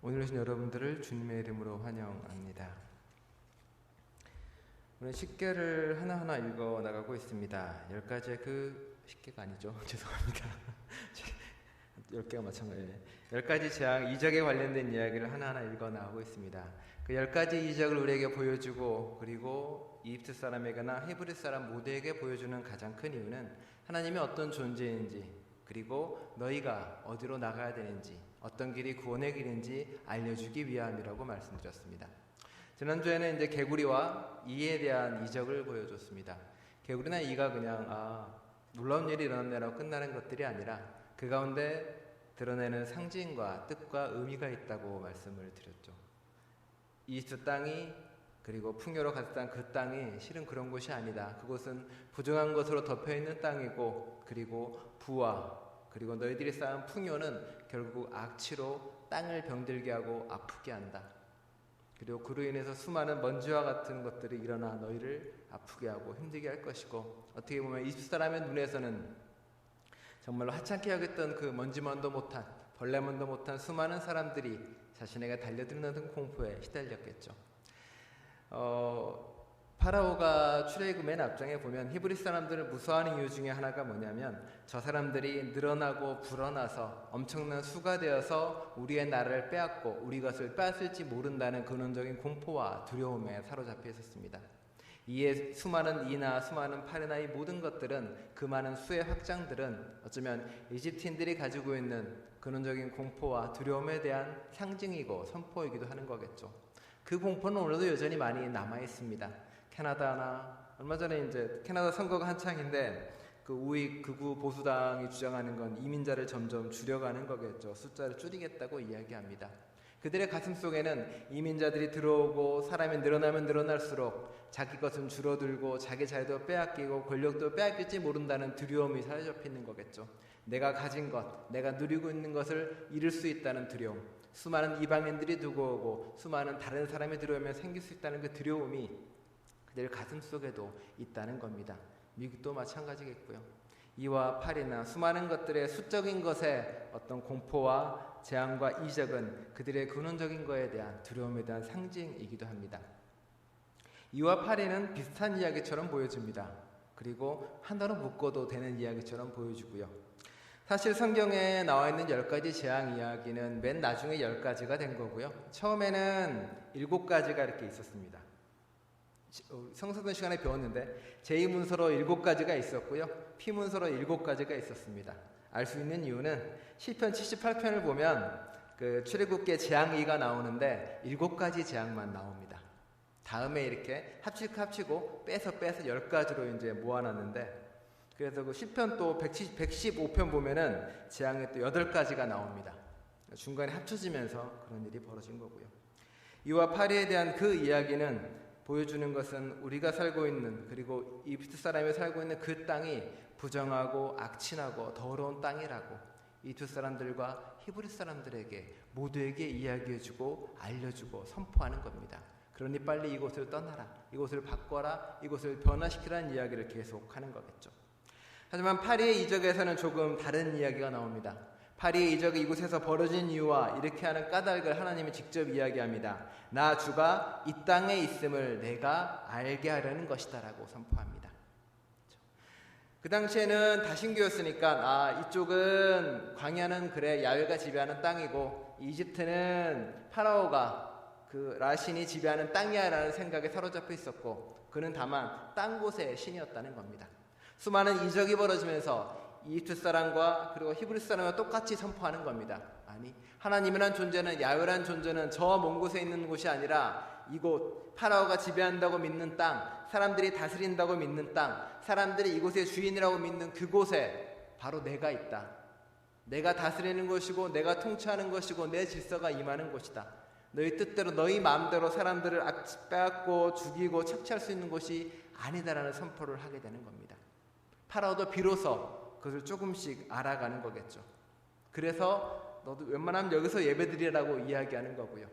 오늘 오신 여러분들을 주님의 이름으로 환영합니다. 오늘 식계를 하나하나 읽어 나가고 있습니다. 10가지의 식계가 아니죠. 죄송합니다. 10개가 마찬가지예요. 10가지 재앙, 이적에 관련된 이야기를 하나하나 읽어 나가고 있습니다. 그 10가지 이적을 우리에게 보여주고, 그리고 이집트 사람에게나 히브리 사람 모두에게 보여주는 가장 큰 이유는 하나님이 어떤 존재인지, 그리고 너희가 어디로 나가야 되는지, 어떤 길이 구원의 길인지 알려주기 위함이라고 말씀드렸습니다. 지난주에는 이제 개구리와 이에 대한 이적을 보여줬습니다. 개구리나 이가 그냥 놀라운 일이 일어났네라고 끝나는 것들이 아니라 그 가운데 드러내는 상징과 뜻과 의미가 있다고 말씀을 드렸죠. 이집트 땅이, 그리고 풍요로 가득한 그 땅이 실은 그런 곳이 아니다. 그곳은 부정한 것으로 덮여있는 땅이고, 그리고 부와 그리고 너희들이 쌓은 풍요는 결국 악취로 땅을 병들게 하고 아프게 한다. 그리고 그로 인해서 수많은 먼지와 같은 것들이 일어나 너희를 아프게 하고 힘들게 할 것이고, 어떻게 보면 이집트 사람의 눈에서는 정말로 하찮게 여겼던 그 먼지만도 못한, 벌레만도 못한 수많은 사람들이 자신에게 달려드는 공포에 시달렸겠죠. 파라오가 출애굽 맨 앞장에 보면 히브리 사람들을 무서워하는 이유 중에 하나가 뭐냐면, 저 사람들이 늘어나고 불어나서 엄청난 수가 되어서 우리의 나라를 빼앗고 우리 것을 빼앗을지 모른다는 근원적인 공포와 두려움에 사로잡혀 있었습니다. 이에 수많은 이나 수많은 파리나 이 모든 것들은, 그 많은 수의 확장들은 어쩌면 이집트인들이 가지고 있는 근원적인 공포와 두려움에 대한 상징이고 선포이기도 하는 거겠죠. 그 공포는 오늘도 여전히 많이 남아 있습니다. 캐나다나 얼마 전에 이제 캐나다 선거가 한창인데 그 우익 극우 보수당이 주장하는 건 이민자를 점점 줄여가는 거겠죠. 숫자를 줄이겠다고 이야기합니다. 그들의 가슴 속에는 이민자들이 들어오고 사람이 늘어나면 늘어날수록 자기 것은 줄어들고 자기 자유도 빼앗기고 권력도 빼앗길지 모른다는 두려움이 사로잡혀 있는 거겠죠. 내가 가진 것, 내가 누리고 있는 것을 잃을 수 있다는 두려움, 수많은 이방인들이 두고 오고 수많은 다른 사람이 들어오면 생길 수 있다는 그 두려움이 그들 가슴 속에도 있다는 겁니다. 미국도 마찬가지겠고요. 이와 팔이나 수많은 것들의 수적인 것에 어떤 공포와 재앙과 이적은 그들의 근원적인 것에 대한 두려움에 대한 상징이기도 합니다. 이와 팔이는 비슷한 이야기처럼 보여집니다. 그리고 하나로 묶어도 되는 이야기처럼 보여주고요. 사실 성경에 나와 있는 10가지 재앙 이야기는 맨 나중에 10가지가 된 거고요. 처음에는 7가지가 이렇게 있었습니다. 성서던 시간에 배웠는데 제2문서로 7가지가 있었고요. 피문서로 7가지가 있었습니다. 알 수 있는 이유는 시편 78편을 보면 그 출애굽기의 재앙이가 나오는데 7가지 재앙만 나옵니다. 다음에 이렇게 합치고 빼서 10가지로 이제 모아놨는데, 그래서 그 시편 또 115편 보면은 재앙이 또 8가지가 나옵니다. 중간에 합쳐지면서 그런 일이 벌어진 거고요. 이와 파리에 대한 그 이야기는 보여주는 것은 우리가 살고 있는, 그리고 이집트 사람이 살고 있는 그 땅이 부정하고 악취나고 더러운 땅이라고 이집트 사람들과 히브리 사람들에게 모두에게 이야기해주고 알려주고 선포하는 겁니다. 그러니 빨리 이곳을 떠나라, 이곳을 바꿔라, 이곳을 변화시키라는 이야기를 계속하는 거겠죠. 하지만 파리의 이적에서는 조금 다른 이야기가 나옵니다. 파리의 이적이 이곳에서 벌어진 이유와 이렇게 하는 까닭을 하나님이 직접 이야기합니다. 나 주가 이 땅에 있음을 내가 알게 하려는 것이다 라고 선포합니다. 그 당시에는 다신교였으니까 이쪽은 광야는 그래 야훼가 지배하는 땅이고 이집트는 파라오가 그 라신이 지배하는 땅이야 라는 생각에 사로잡혀 있었고, 그는 다만 딴 곳의 신이었다는 겁니다. 수많은 이적이 벌어지면서 이집트 사람과 그리고 히브리 사람과 똑같이 선포하는 겁니다. 아니, 하나님이란 존재는, 야훼란 존재는 저 먼 곳에 있는 곳이 아니라 이곳, 파라오가 지배한다고 믿는 땅, 사람들이 다스린다고 믿는 땅, 사람들이 이곳의 주인이라고 믿는 그곳에 바로 내가 있다. 내가 다스리는 것이고 내가 통치하는 것이고 내 질서가 임하는 곳이다. 너희 뜻대로 너희 마음대로 사람들을 빼앗고 죽이고 착취할 수 있는 곳이 아니다라는 선포를 하게 되는 겁니다. 파라오도 비로소 그것을 조금씩 알아가는 거겠죠. 그래서 너도 웬만하면 여기서 예배드리라고 이야기하는 거고요.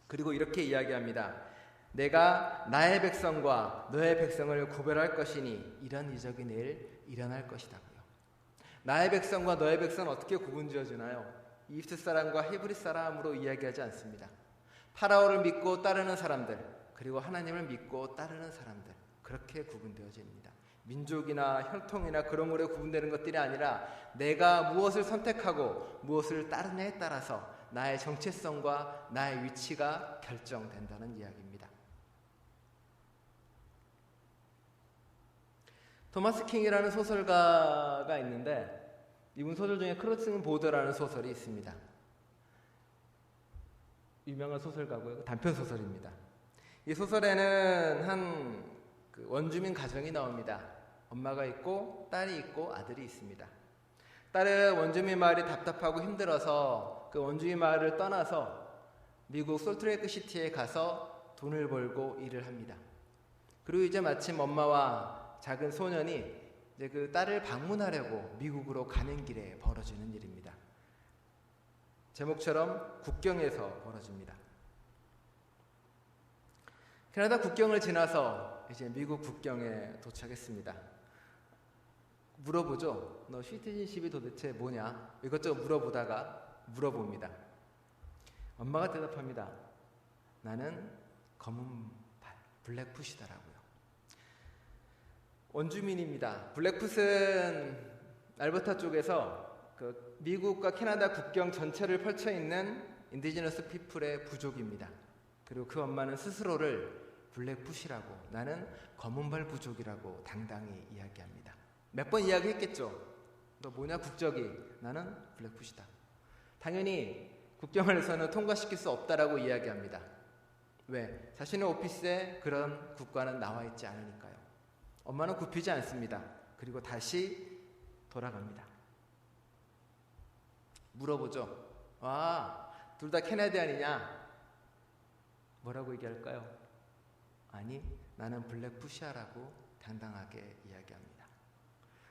그리고 이렇게 이야기합니다. 내가 나의 백성과 너의 백성을 구별할 것이니 이런 이적이 내일 일어날 것이다고요. 나의 백성과 너의 백성은 어떻게 구분지어지나요? 이집트 사람과 히브리 사람으로 이야기하지 않습니다. 파라오를 믿고 따르는 사람들, 그리고 하나님을 믿고 따르는 사람들, 그렇게 구분되어집니다. 민족이나 혈통이나 그런 걸로 구분되는 것들이 아니라 내가 무엇을 선택하고 무엇을 따르느냐에 따라서 나의 정체성과 나의 위치가 결정된다는 이야기입니다. 토마스 킹이라는 소설가가 있는데 이분 소설 중에 크로싱 보더라는 소설이 있습니다. 유명한 소설가고요. 단편 소설입니다. 이 소설에는 한 원주민 가정이 나옵니다. 엄마가 있고 딸이 있고 아들이 있습니다. 딸은 원주민 마을이 답답하고 힘들어서 그 원주민 마을을 떠나서 미국 솔트레이크 시티에 가서 돈을 벌고 일을 합니다. 그리고 이제 마침 엄마와 작은 소년이 이제 그 딸을 방문하려고 미국으로 가는 길에 벌어지는 일입니다. 제목처럼 국경에서 벌어집니다. 캐나다 국경을 지나서 이제 미국 국경에 도착했습니다. 물어보죠. 너 시티즌십이 도대체 뭐냐? 이것저것 물어봅니다. 엄마가 대답합니다. 나는 검은 발, 블랙풋이다라고요. 원주민입니다. 블랙풋은 알버타 쪽에서 그 미국과 캐나다 국경 전체를 펼쳐 있는 인디지너스 피플의 부족입니다. 그리고 그 엄마는 스스로를 블랙풋이라고, 나는 검은발 부족이라고 당당히 이야기합니다. 몇 번 이야기했겠죠. 너 뭐냐 국적이? 나는 블랙풋이다. 당연히 국경을에서는 통과시킬 수 없다라고 이야기합니다. 왜? 자신의 오피스에 그런 국가는 나와 있지 않으니까요. 엄마는 굽히지 않습니다. 그리고 다시 돌아갑니다. 물어보죠. 둘 다 캐나디안이냐? 뭐라고 얘기할까요? 아니, 나는 블랙푸시아라고 당당하게 이야기합니다.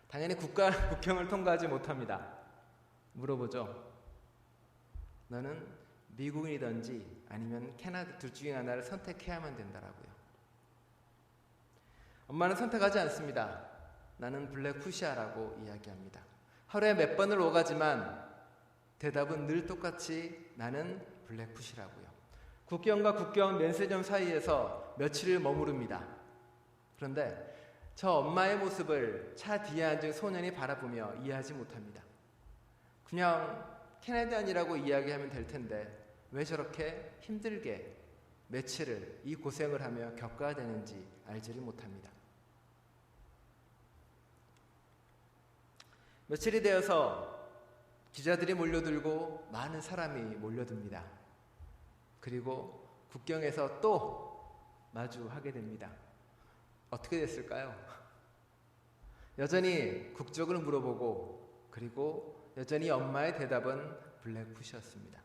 당연히 국경을 통과하지 못합니다. 물어보죠. 너는 미국인이든지 아니면 캐나다 둘 중에 하나를 선택해야만 된다라고요. 엄마는 선택하지 않습니다. 나는 블랙푸시아라고 이야기합니다. 하루에 몇 번을 오가지만 대답은 늘 똑같이 나는 블랙푸시라고요. 국경과 국경 면세점 사이에서 며칠을 머무릅니다. 그런데 저 엄마의 모습을 차 뒤에 앉은 소년이 바라보며 이해하지 못합니다. 그냥 캐나디안이라고 이야기하면 될 텐데 왜 저렇게 힘들게 며칠을 이 고생을 하며 겪어야 되는지 알지를 못합니다. 며칠이 되어서 기자들이 몰려들고 많은 사람이 몰려듭니다. 그리고 국경에서 또 마주하게 됩니다. 어떻게 됐을까요? 여전히 국적을 물어보고 그리고 여전히 엄마의 대답은 블랙풋이었습니다.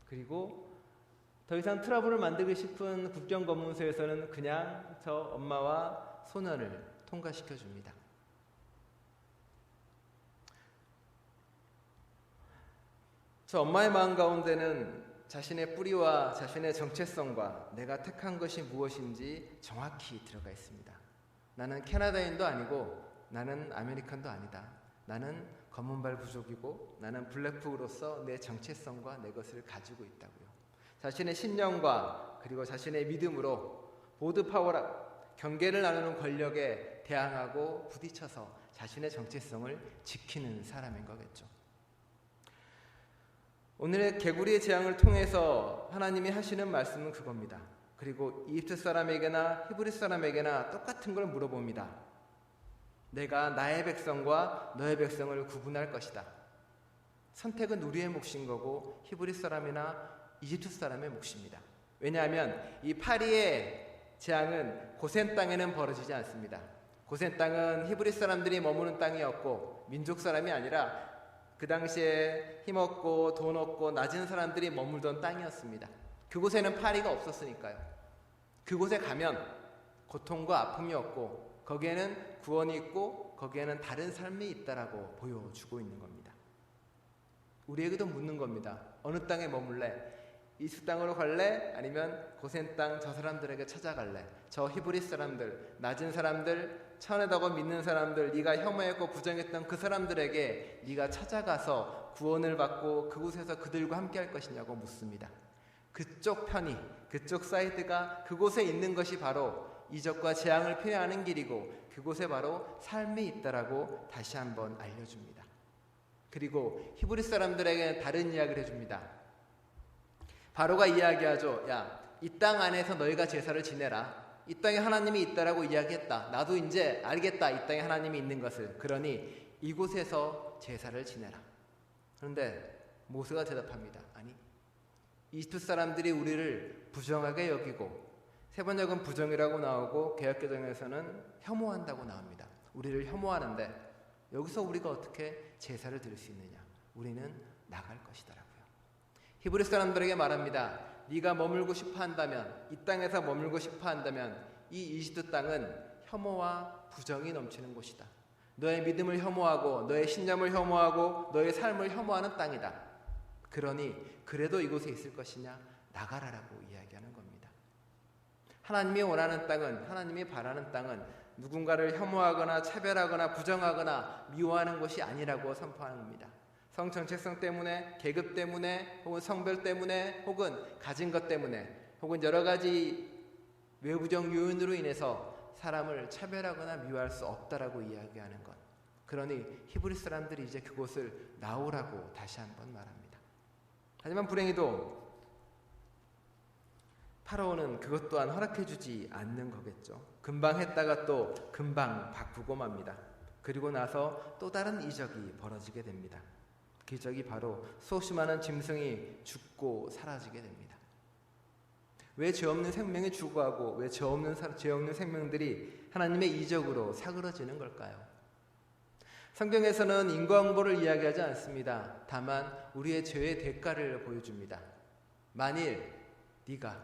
그리고 더 이상 트러블을 만들고 싶은 국경검문소에서는 그냥 저 엄마와 소년을 통과시켜줍니다. 저 엄마의 마음 가운데는 자신의 뿌리와 자신의 정체성과 내가 택한 것이 무엇인지 정확히 들어가 있습니다. 나는 캐나다인도 아니고 나는 아메리칸도 아니다. 나는 검은발 부족이고 나는 블랙풋으로서 내 정체성과 내 것을 가지고 있다고요. 자신의 신념과 그리고 자신의 믿음으로 보드 파워라 경계를 나누는 권력에 대항하고 부딪혀서 자신의 정체성을 지키는 사람인 거겠죠. 오늘의 개구리의 재앙을 통해서 하나님이 하시는 말씀은 그겁니다. 그리고 이집트 사람에게나 히브리 사람에게나 똑같은 걸 물어봅니다. 내가 나의 백성과 너의 백성을 구분할 것이다. 선택은 우리의 몫인 거고 히브리 사람이나 이집트 사람의 몫입니다. 왜냐하면 이 파리의 재앙은 고센 땅에는 벌어지지 않습니다. 고센 땅은 히브리 사람들이 머무는 땅이었고 민족 사람이 아니라 그 당시에 힘없고 돈 없고 낮은 사람들이 머물던 땅이었습니다. 그곳에는 파리가 없었으니까요. 그곳에 가면 고통과 아픔이 없고 거기에는 구원이 있고 거기에는 다른 삶이 있다라고 보여주고 있는 겁니다. 우리에게도 묻는 겁니다. 어느 땅에 머물래? 이집트 땅으로 갈래? 아니면 고센 땅 저 사람들에게 찾아갈래? 저 히브리 사람들, 낮은 사람들, 천하다고 믿는 사람들, 네가 혐오했고 부정했던 그 사람들에게 네가 찾아가서 구원을 받고 그곳에서 그들과 함께 할 것이냐고 묻습니다. 그쪽 편이, 그쪽 사이드가 그곳에 있는 것이 바로 이적과 재앙을 피하는 길이고 그곳에 바로 삶이 있다라고 다시 한번 알려줍니다. 그리고 히브리 사람들에게 다른 이야기를 해줍니다. 바로가 이야기하죠. 야, 이 땅 안에서 너희가 제사를 지내라. 이 땅에 하나님이 있다라고 이야기했다. 나도 이제 알겠다. 이 땅에 하나님이 있는 것을. 그러니 이곳에서 제사를 지내라. 그런데 모세가 대답합니다. 아니, 이집트 사람들이 우리를 부정하게 여기고 세번역은 부정이라고 나오고 개역개정에서는 혐오한다고 나옵니다. 우리를 혐오하는데 여기서 우리가 어떻게 제사를 드릴 수 있느냐? 우리는 나갈 것이더라고요. 히브리 사람들에게 말합니다. 네가 머물고 싶어 한다면, 이 땅에서 머물고 싶어 한다면 이 이집트 땅은 혐오와 부정이 넘치는 곳이다. 너의 믿음을 혐오하고 너의 신념을 혐오하고 너의 삶을 혐오하는 땅이다. 그러니 그래도 이곳에 있을 것이냐? 나가라라고 이야기하는 겁니다. 하나님이 원하는 땅은, 하나님이 바라는 땅은 누군가를 혐오하거나 차별하거나 부정하거나 미워하는 것이 아니라고 선포하는 겁니다. 성 정체성 때문에, 계급 때문에, 혹은 성별 때문에, 혹은 가진 것 때문에, 혹은 여러 가지 외부적 요인으로 인해서 사람을 차별하거나 미워할 수 없다라고 이야기하는 것. 그러니 히브리 사람들이 이제 그곳을 나오라고 다시 한번 말합니다. 하지만 불행히도 파라오는 그것 또한 허락해주지 않는 거겠죠. 금방 했다가 또 금방 바꾸고 맙니다. 그리고 나서 또 다른 이적이 벌어지게 됩니다. 그 이적이 바로 수없이 많은 짐승이 죽고 사라지게 됩니다. 왜 죄 없는 생명이 죽어가고 왜 죄 없는 생명들이 하나님의 이적으로 사그러지는 걸까요? 성경에서는 인과응보를 이야기하지 않습니다. 다만 우리의 죄의 대가를 보여줍니다. 만일 네가,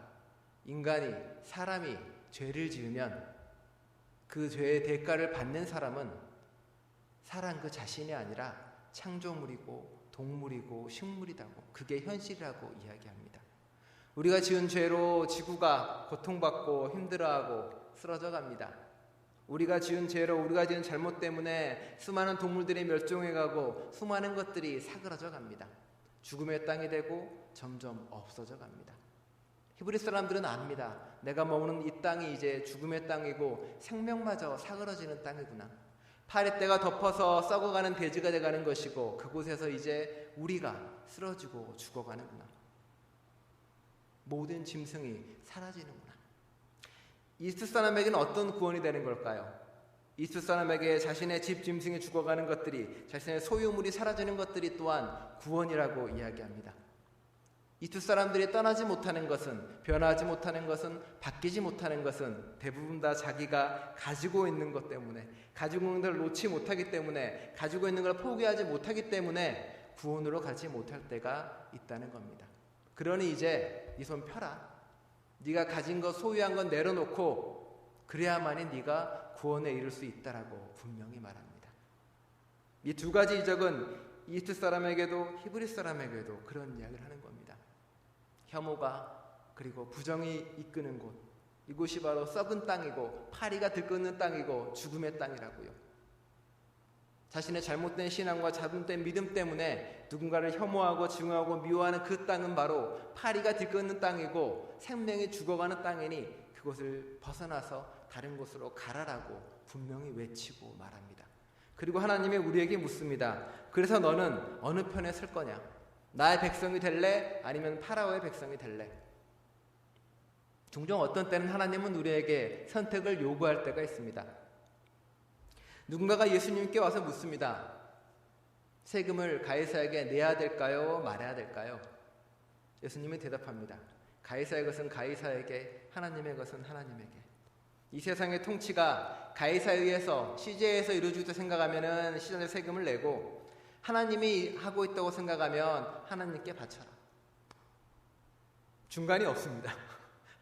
인간이, 사람이 죄를 지으면 그 죄의 대가를 받는 사람은 사람 그 자신이 아니라 창조물이고 동물이고 식물이라고, 그게 현실이라고 이야기합니다. 우리가 지은 죄로 지구가 고통받고 힘들어하고 쓰러져 갑니다. 우리가 지은 죄로, 우리가 지은 잘못 때문에 수많은 동물들이 멸종해가고 수많은 것들이 사그라져 갑니다. 죽음의 땅이 되고 점점 없어져 갑니다. 히브리 사람들은 압니다. 내가 머무는 이 땅이 이제 죽음의 땅이고 생명마저 사그러지는 땅이구나. 파리떼가 덮어서 썩어가는 대지가 돼가는 것이고 그곳에서 이제 우리가 쓰러지고 죽어가는구나. 모든 짐승이 사라지는구나. 이집트 사람에게는 어떤 구원이 되는 걸까요? 이집트 사람에게 자신의 집 짐승이 죽어가는 것들이, 자신의 소유물이 사라지는 것들이 또한 구원이라고 이야기합니다. 이집트 사람들이 떠나지 못하는 것은, 변하지 못하는 것은, 바뀌지 못하는 것은 대부분 다 자기가 가지고 있는 것 때문에, 가지고 있는 걸 놓지 못하기 때문에, 가지고 있는 걸 포기하지 못하기 때문에 구원으로 가지 못할 때가 있다는 겁니다. 그러니 이제 네 손 펴라. 네가 가진 것, 소유한 건 내려놓고 그래야만이 네가 구원에 이를 수 있다라고 분명히 말합니다. 이 두 가지 이적은 이집트 사람에게도 히브리 사람에게도 그런 이야기를 하는 겁니다. 혐오가 그리고 부정이 이끄는 곳, 이곳이 바로 썩은 땅이고 파리가 들끓는 땅이고 죽음의 땅이라고요. 자신의 잘못된 신앙과 잘못된 믿음 때문에 누군가를 혐오하고 증오하고 미워하는 그 땅은 바로 파리가 들끓는 땅이고 생명이 죽어가는 땅이니 그곳을 벗어나서 다른 곳으로 가라라고 분명히 외치고 말합니다. 그리고 하나님이 우리에게 묻습니다. 그래서 너는 어느 편에 설 거냐? 나의 백성이 될래? 아니면 파라오의 백성이 될래? 종종 어떤 때는 하나님은 우리에게 선택을 요구할 때가 있습니다. 누군가가 예수님께 와서 묻습니다. 세금을 가이사에게 내야 될까요? 말아야 될까요? 예수님은 대답합니다. 가이사의 것은 가이사에게, 하나님의 것은 하나님에게. 이 세상의 통치가 가이사에 의해서, 시제에서 이루어지고 생각하면 시장의 세금을 내고, 하나님이 하고 있다고 생각하면 하나님께 바쳐라. 중간이 없습니다.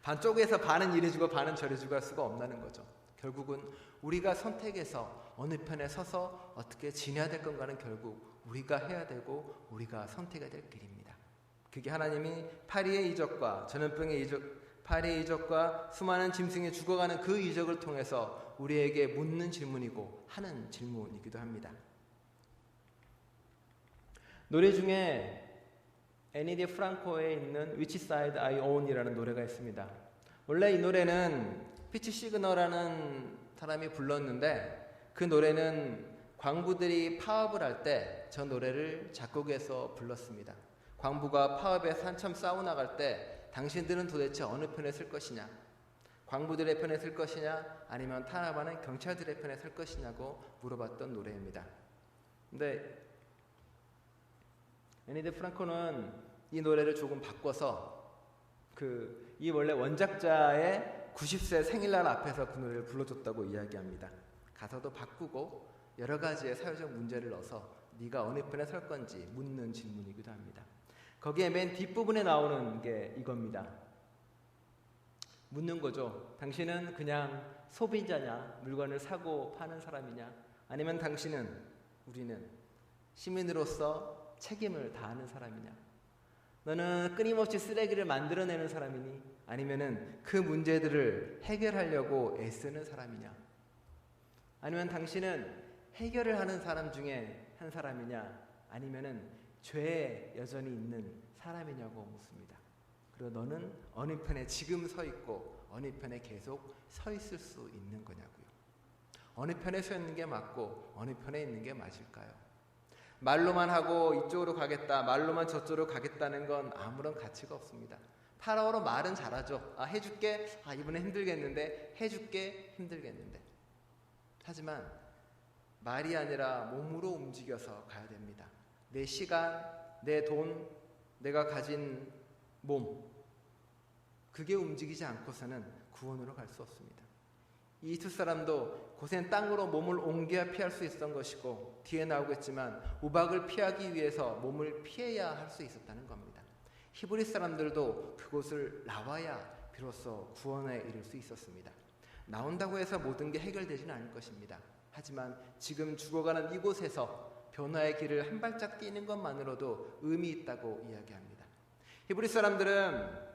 반쪽에서 반은 이래주고 반은 저래주고 할 수가 없다는 거죠. 결국은 우리가 선택해서 어느 편에 서서 어떻게 지내야 될 건가는 결국 우리가 해야 되고 우리가 선택해야 될 길입니다. 그게 하나님이 파리의 이적과 전염병의 이적, 파리의 이적과 수많은 짐승이 죽어가는 그 이적을 통해서 우리에게 묻는 질문이고 하는 질문이기도 합니다. 노래 중에 애니 프랑코에 있는 Which Side I Own이라는 노래가 있습니다. 원래 이 노래는 피치 시그너라는 사람이 불렀는데 그 노래는 광부들이 파업을 할 때 저 노래를 작곡해서 불렀습니다. 광부가 파업에서 한참 싸워 나갈 때 당신들은 도대체 어느 편에 설 것이냐? 광부들의 편에 설 것이냐? 아니면 탄압하는 경찰들의 편에 설 것이냐고 물어봤던 노래입니다. 근데 애니 프랑코는 이 노래를 조금 바꿔서 이 원래 원작자의 90세 생일날 앞에서 그 노래를 불러줬다고 이야기합니다. 가사도 바꾸고 여러 가지의 사회적 문제를 넣어서 네가 어느 편에 설 건지 묻는 질문이기도 합니다. 거기에 맨 뒷부분에 나오는 게 이겁니다. 묻는 거죠. 당신은 그냥 소비자냐? 물건을 사고 파는 사람이냐? 아니면 우리는 시민으로서 책임을 다하는 사람이냐? 너는 끊임없이 쓰레기를 만들어내는 사람이니? 아니면은 그 문제들을 해결하려고 애쓰는 사람이냐? 아니면 당신은 해결을 하는 사람 중에 한 사람이냐? 아니면은 죄에 여전히 있는 사람이냐고 묻습니다. 그리고 너는 어느 편에 지금 서 있고 어느 편에 계속 서 있을 수 있는 거냐고요. 어느 편에 서 있는 게 맞고 어느 편에 있는 게 맞을까요? 말로만 하고 이쪽으로 가겠다, 말로만 저쪽으로 가겠다는 건 아무런 가치가 없습니다. 파라오로 말은 잘하죠. 해줄게. 이번에 힘들겠는데. 해줄게. 힘들겠는데. 하지만 말이 아니라 몸으로 움직여서 가야 됩니다. 내 시간, 내 돈, 내가 가진 몸, 그게 움직이지 않고서는 구원으로 갈 수 없습니다. 이집트 사람도 고센 땅으로 몸을 옮겨야 피할 수 있었던 것이고 뒤에 나오겠지만 우박을 피하기 위해서 몸을 피해야 할 수 있었다는 겁니다. 히브리 사람들도 그곳을 나와야 비로소 구원에 이를 수 있었습니다. 나온다고 해서 모든 게 해결되지는 않을 것입니다. 하지만 지금 죽어가는 이곳에서 변화의 길을 한 발짝 뛰는 것만으로도 의미 있다고 이야기합니다. 히브리 사람들은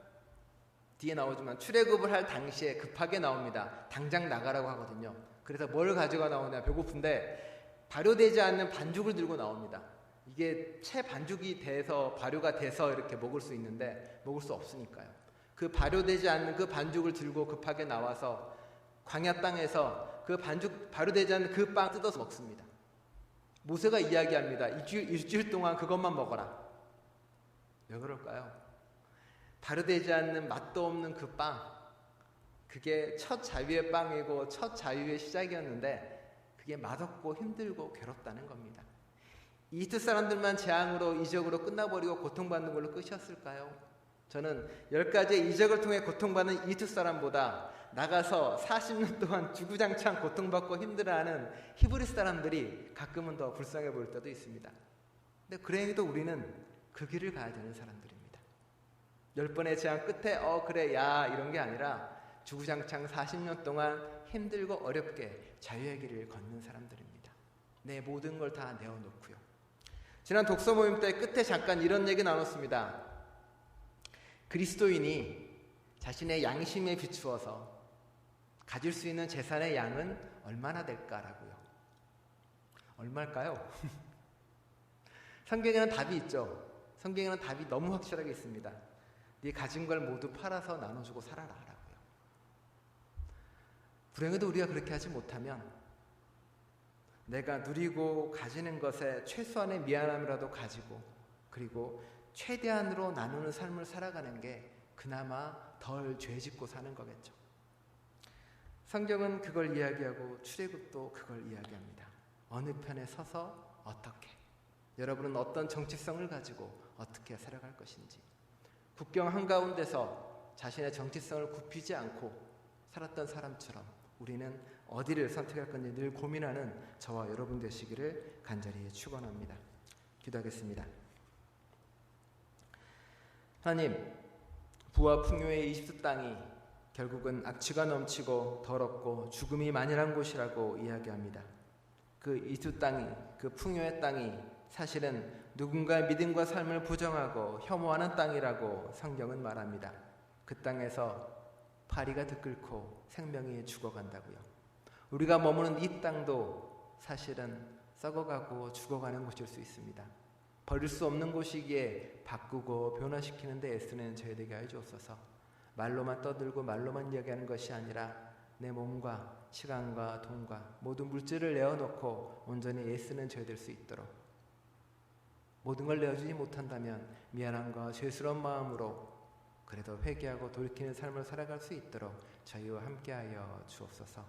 뒤에 나오지만 출애굽을 할 당시에 급하게 나옵니다. 당장 나가라고 하거든요. 그래서 뭘 가지고 나오냐? 배고픈데 발효되지 않는 반죽을 들고 나옵니다. 이게 채 반죽이 돼서 발효가 돼서 이렇게 먹을 수 있는데 먹을 수 없으니까요. 그 발효되지 않는 그 반죽을 들고 급하게 나와서 광야 땅에서 그 반죽 발효되지 않는 그 빵 뜯어서 먹습니다. 모세가 이야기합니다. 일주일 동안 그것만 먹어라. 왜 그럴까요? 발효되지 않는 맛도 없는 그 빵, 그게 첫 자유의 빵이고 첫 자유의 시작이었는데 그게 맛없고 힘들고 괴롭다는 겁니다. 이집트 사람들만 재앙으로 이적으로 끝나버리고 고통받는 걸로 끝이었을까요? 저는 10가지의 이적을 통해 고통받는 이집트 사람보다 나가서 40년 동안 주구장창 고통받고 힘들어하는 히브리 사람들이 가끔은 더 불쌍해 보일 때도 있습니다. 근데 그래도 우리는 그 길을 가야 되는 사람들입니다. 10번의 재앙 끝에 그래 야 이런 게 아니라 주구장창 40년 동안 힘들고 어렵게 자유의 길을 걷는 사람들입니다. 내 모든 걸 다 내어놓고요. 지난 독서 모임 때 끝에 잠깐 이런 얘기 나눴습니다. 그리스도인이 자신의 양심에 비추어서 가질 수 있는 재산의 양은 얼마나 될까라고요. 얼마일까요? 성경에는 답이 있죠. 성경에는 답이 너무 확실하게 있습니다. 네 가진 걸 모두 팔아서 나눠주고 살아라 라고요. 불행해도 우리가 그렇게 하지 못하면 내가 누리고 가지는 것에 최소한의 미안함이라도 가지고 그리고 최대한으로 나누는 삶을 살아가는 게 그나마 덜 죄짓고 사는 거겠죠. 성경은 그걸 이야기하고 출애굽도 그걸 이야기합니다. 어느 편에 서서 어떻게, 여러분은 어떤 정체성을 가지고 어떻게 살아갈 것인지, 국경 한가운데서 자신의 정체성을 굽히지 않고 살았던 사람처럼 우리는 어디를 선택할 건지 늘 고민하는 저와 여러분 되시기를 간절히 축원합니다. 기도하겠습니다. 하나님, 부와 풍요의 이집트 땅이 결국은 악취가 넘치고 더럽고 죽음이 만연한 곳이라고 이야기합니다. 그 이집트 땅이, 그 풍요의 땅이 사실은 누군가의 믿음과 삶을 부정하고 혐오하는 땅이라고 성경은 말합니다. 그 땅에서 파리가 들끓고 생명이 죽어간다고요. 우리가 머무는 이 땅도 사실은 썩어가고 죽어가는 곳일 수 있습니다. 버릴 수 없는 곳이기에 바꾸고 변화시키는 데 애쓰는 저희에게 하여 주옵소서. 말로만 떠들고 말로만 이야기하는 것이 아니라 내 몸과 시간과 돈과 모든 물질을 내어놓고 온전히 애쓰는 저희 될 수 있도록, 모든 걸 내어주지 못한다면 미안함과 죄스러운 마음으로 그래도 회개하고 돌이키는 삶을 살아갈 수 있도록 저희와 함께하여 주옵소서.